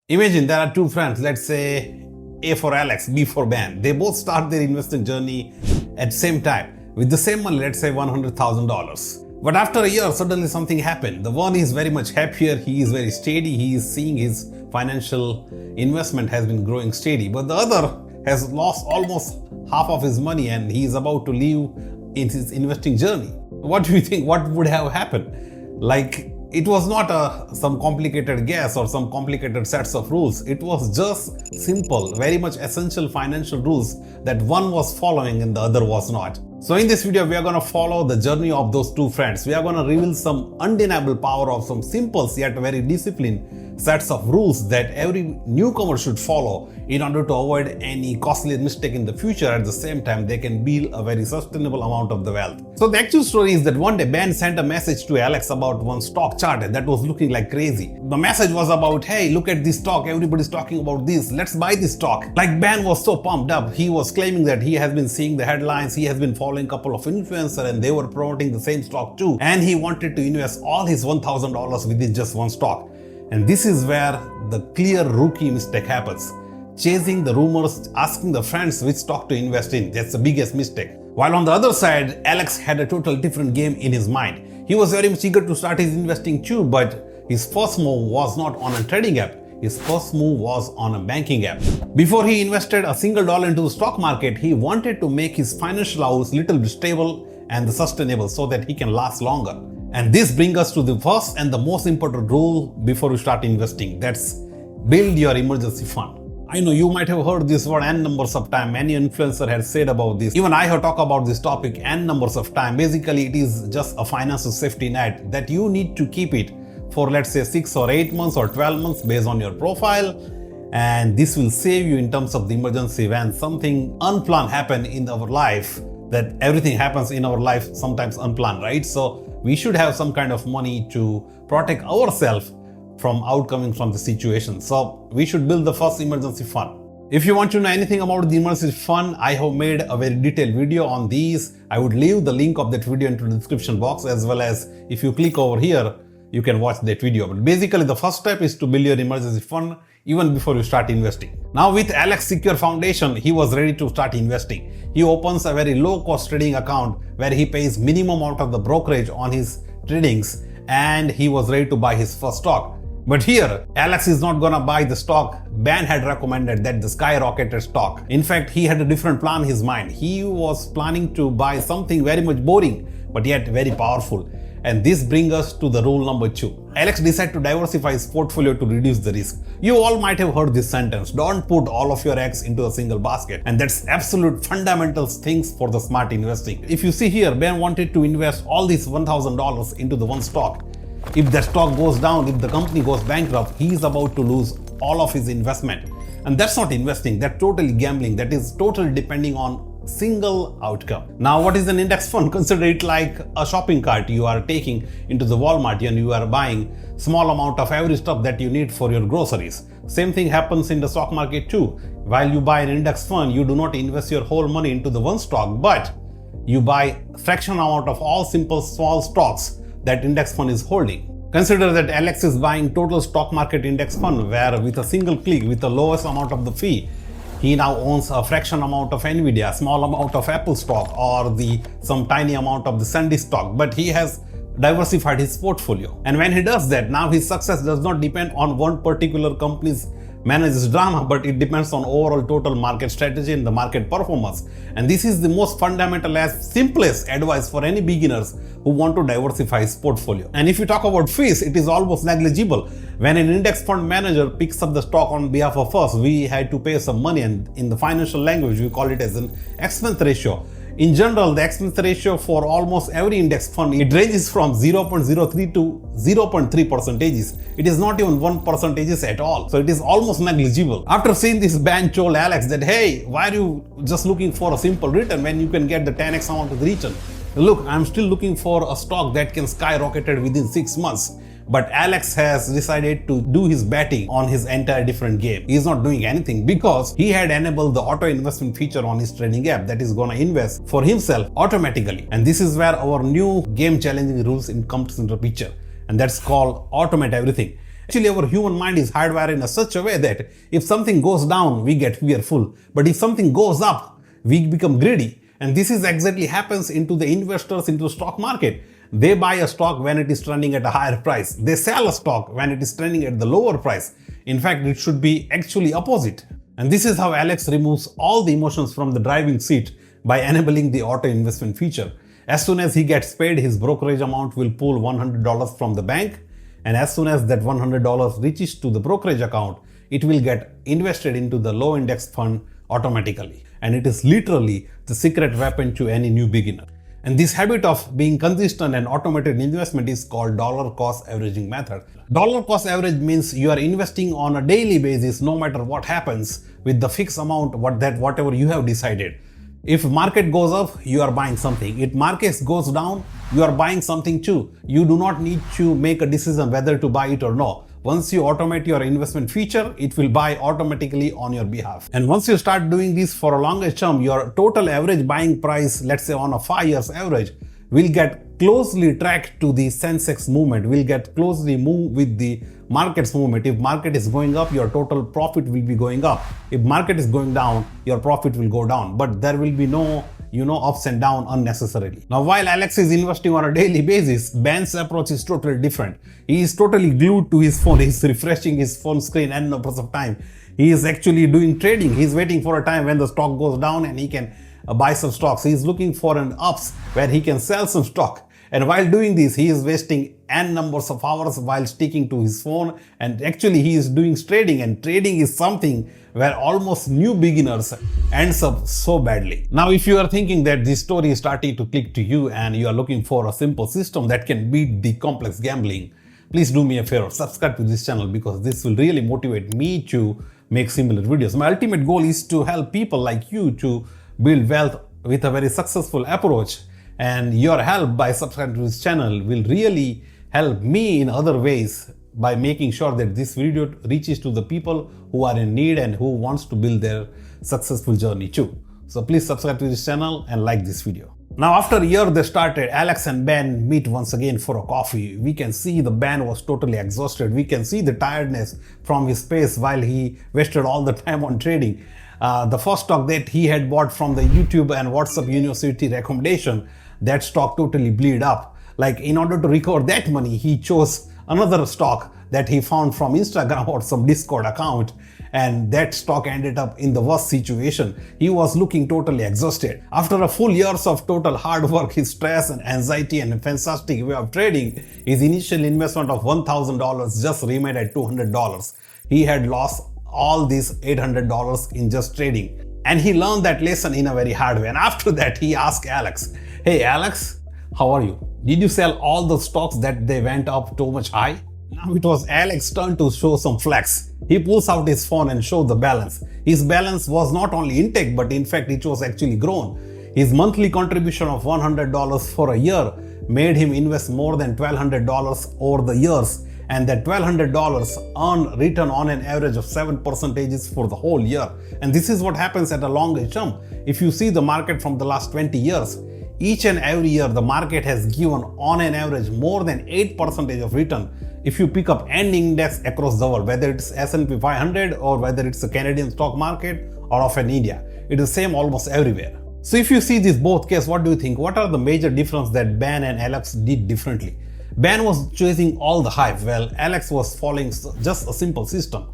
Imagine there are two friends, let's say A for Alex, B for Ben. They both start their investing journey at the same time with the same money, let's say $100,000. But after a year, suddenly something happened. The one is very much happier, he is very steady, he is seeing his financial investment has been growing steady. But the other has lost almost half of his money and he is about to leave in his investing journey. What do you think? What would have happened? Like, it was not some complicated guess or some complicated sets of rules. It was just simple, very much essential financial rules that one was following and the other was not. So in this video, we are going to follow the journey of those two friends. We are going to reveal some undeniable power of some simple yet very disciplined sets of rules that every newcomer should follow in order to avoid any costly mistake in the future. At the same time, they can build a very sustainable amount of the wealth. So the actual story is that one day Ben sent a message to Alex about one stock chart that was looking like crazy. The message was about, hey, look at this stock, everybody's talking about this, let's buy this stock. Like, Ben was so pumped up. He was claiming that he has been seeing the headlines, he has been following a couple of influencers and they were promoting the same stock too, and he wanted to invest all his $1,000 within just one stock. And this is where the clear rookie mistake happens. Chasing the rumors, asking the friends which stock to invest in, that's the biggest mistake. While on the other side, Alex had a total different game in his mind. He was very much eager to start his investing too, but his first move was not on a trading app. His first move was on a banking app. Before he invested a single dollar into the stock market, he wanted to make his financial house little bit stable and sustainable so that he can last longer. And this brings us to the first and the most important rule before you start investing. That's build your emergency fund. I know you might have heard this word n numbers of time. Many influencers have said about this. Even I have talked about this topic n numbers of time. Basically, it is just a financial safety net that you need to keep it for, let's say, 6 or 8 months or 12 months based on your profile. And this will save you in terms of the emergency when something unplanned happen in our life. That everything happens in our life sometimes unplanned, right? So we should have some kind of money to protect ourselves from outcoming from the situation. So we should build the first emergency fund. If you want to know anything about the emergency fund, I have made a very detailed video on these. I would leave the link of that video into the description box, as well as if you click over here, you can watch that video. But basically the first step is to build your emergency fund even before you start investing. Now with Alex Secure Foundation, he was ready to start investing. He opens a very low cost trading account where he pays minimum amount of the brokerage on his tradings, and he was ready to buy his first stock. But here, Alex is not gonna buy the stock Ben had recommended, that the skyrocketed stock. In fact, he had a different plan in his mind. He was planning to buy something very much boring, but yet very powerful. And this brings us to the rule number 2. Alex decided to diversify his portfolio to reduce the risk. You all might have heard this sentence, don't put all of your eggs into a single basket. And that's absolute fundamental things for the smart investing. If you see here, Ben wanted to invest all these $1,000 into the one stock. If that stock goes down, if the company goes bankrupt, he is about to lose all of his investment. And that's not investing, that's totally gambling. That is totally depending on single outcome. Now, what is an index fund? Consider it like a shopping cart you are taking into the Walmart and you are buying small amount of every stuff that you need for your groceries. Same thing happens in the stock market too. While you buy an index fund, you do not invest your whole money into the one stock, but you buy fraction amount of all simple small stocks that index fund is holding. Consider that Alex is buying total stock market index fund where with a single click, with the lowest amount of the fee, he now owns a fraction amount of Nvidia, small amount of Apple stock, or some tiny amount of the Sandy stock, but he has diversified his portfolio. And when he does that, now his success does not depend on one particular company's managed drama, but it depends on overall total market strategy and the market performance. And this is the most fundamental as simplest advice for any beginners who want to diversify his portfolio. And if you talk about fees, it is almost negligible. When an index fund manager picks up the stock on behalf of us, we had to pay some money, and in the financial language we call it as an expense ratio. In general, the expense ratio for almost every index fund, it ranges from 0.03 to 0.3 percentages. It is not even 1 percentages at all. So it is almost negligible. After seeing this, Ben told Alex that, hey, why are you just looking for a simple return when you can get the 10x amount of the return? Look, I'm still looking for a stock that can skyrocket within 6 months. But Alex has decided to do his betting on his entire different game. He is not doing anything because he had enabled the auto investment feature on his trading app that is going to invest for himself automatically. And this is where our new game challenging rules comes into the picture. And that's called automate everything. Actually, our human mind is hardwired in such a way that if something goes down, we get fearful. But if something goes up, we become greedy. And this is exactly happens into the investors into the stock market. They buy a stock when it is trending at a higher price. They sell a stock when it is trending at the lower price. In fact, it should be actually opposite. And this is how Alex removes all the emotions from the driving seat by enabling the auto investment feature. As soon as he gets paid, his brokerage amount will pull $100 from the bank. And as soon as that $100 reaches to the brokerage account, it will get invested into the low index fund automatically. And it is literally the secret weapon to any new beginner. And this habit of being consistent and automated investment is called dollar cost averaging method. Dollar cost average means you are investing on a daily basis no matter what happens with the fixed amount whatever you have decided. If market goes up, you are buying something. If market goes down, you are buying something too. You do not need to make a decision whether to buy it or no. Once you automate your investment feature, it will buy automatically on your behalf. And once you start doing this for a longer term, your total average buying price, let's say on a 5 years average, will get closely tracked to the Sensex movement, will get closely move with the market's movement. If market is going up, your total profit will be going up. If market is going down, your profit will go down. But there will be no ups and downs unnecessarily. Now, while Alex is investing on a daily basis, Ben's approach is totally different. He is totally glued to his phone. He's refreshing his phone screen n numbers of time. He is actually doing trading. He's waiting for a time when the stock goes down and he can buy some stocks. He's looking for an ups where he can sell some stock. And while doing this, he is wasting n numbers of hours while sticking to his phone. And actually, he is doing trading, and trading is something where almost new beginners ends up so badly. Now, if you are thinking that this story is starting to click to you and you are looking for a simple system that can beat the complex gambling, please do me a favor, subscribe to this channel, because this will really motivate me to make similar videos. My ultimate goal is to help people like you to build wealth with a very successful approach. And your help by subscribing to this channel will really help me in other ways by making sure that this video reaches to the people who are in need and who wants to build their successful journey too. So please subscribe to this channel and like this video. Now, after a year they started, Alex and Ben meet once again for a coffee. We can see the Ben was totally exhausted. We can see the tiredness from his face while he wasted all the time on trading. The first stock that he had bought from the YouTube and WhatsApp University recommendation, that stock totally bleed up. Like, in order to recover that money, he chose another stock that he found from Instagram or some Discord account, and that stock ended up in the worst situation. He was looking totally exhausted. After a full years of total hard work, his stress and anxiety and a fantastic way of trading, his initial investment of $1,000 just remained at $200. He had lost all these $800 in just trading. And he learned that lesson in a very hard way. And after that, he asked Alex, "Hey Alex, how are you? Did you sell all the stocks that they went up too much high?" Now it was Alex's turn to show some flex. He pulls out his phone and shows the balance. His balance was not only intact, but in fact it was actually grown. His monthly contribution of $100 for a year made him invest more than $1,200 over the years. And that $1,200 earned return on an average of 7% for the whole year. And this is what happens at a longer term. If you see the market from the last 20 years, each and every year the market has given on an average more than 8% of return. If you pick up any index across the world, whether it's S&P 500 or whether it's the Canadian stock market or of an India, it is the same almost everywhere. So if you see these both cases, what do you think? What are the major differences that Ben and Alex did differently? Ben was chasing all the hype, while Alex was following just a simple system.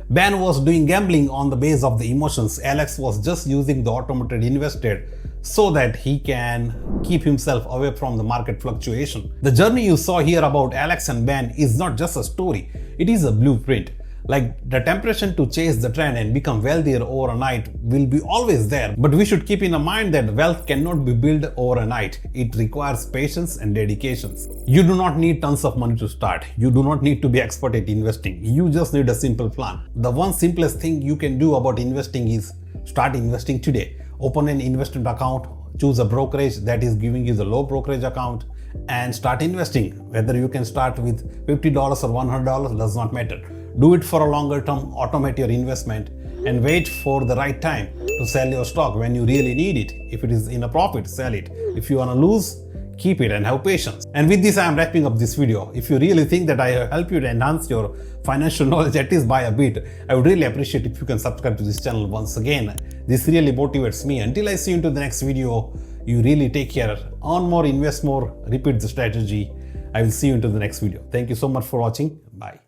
Ben was doing gambling on the base of the emotions. Alex was just using the automated invested so that he can keep himself away from the market fluctuation. The journey you saw here about Alex and Ben is not just a story, it is a blueprint. Like, the temptation to chase the trend and become wealthier overnight will be always there, but we should keep in mind that wealth cannot be built overnight. It requires patience and dedication. You do not need tons of money to start. You do not need to be expert at investing. You just need a simple plan. The one simplest thing you can do about investing is start investing today. Open an investment account, choose a brokerage that is giving you the low brokerage account, and start investing. Whether you can start with $50 or $100 does not matter. Do it for a longer term, automate your investment, and wait for the right time to sell your stock when you really need it. If it is in a profit, sell it. If you want to lose, keep it and have patience. And with this, I am wrapping up this video. If you really think that I have helped you to enhance your financial knowledge at least by a bit, I would really appreciate if you can subscribe to this channel once again. This really motivates me. Until I see you into the next video, you really take care. Earn more, invest more, repeat the strategy. I will see you into the next video. Thank you so much for watching. Bye.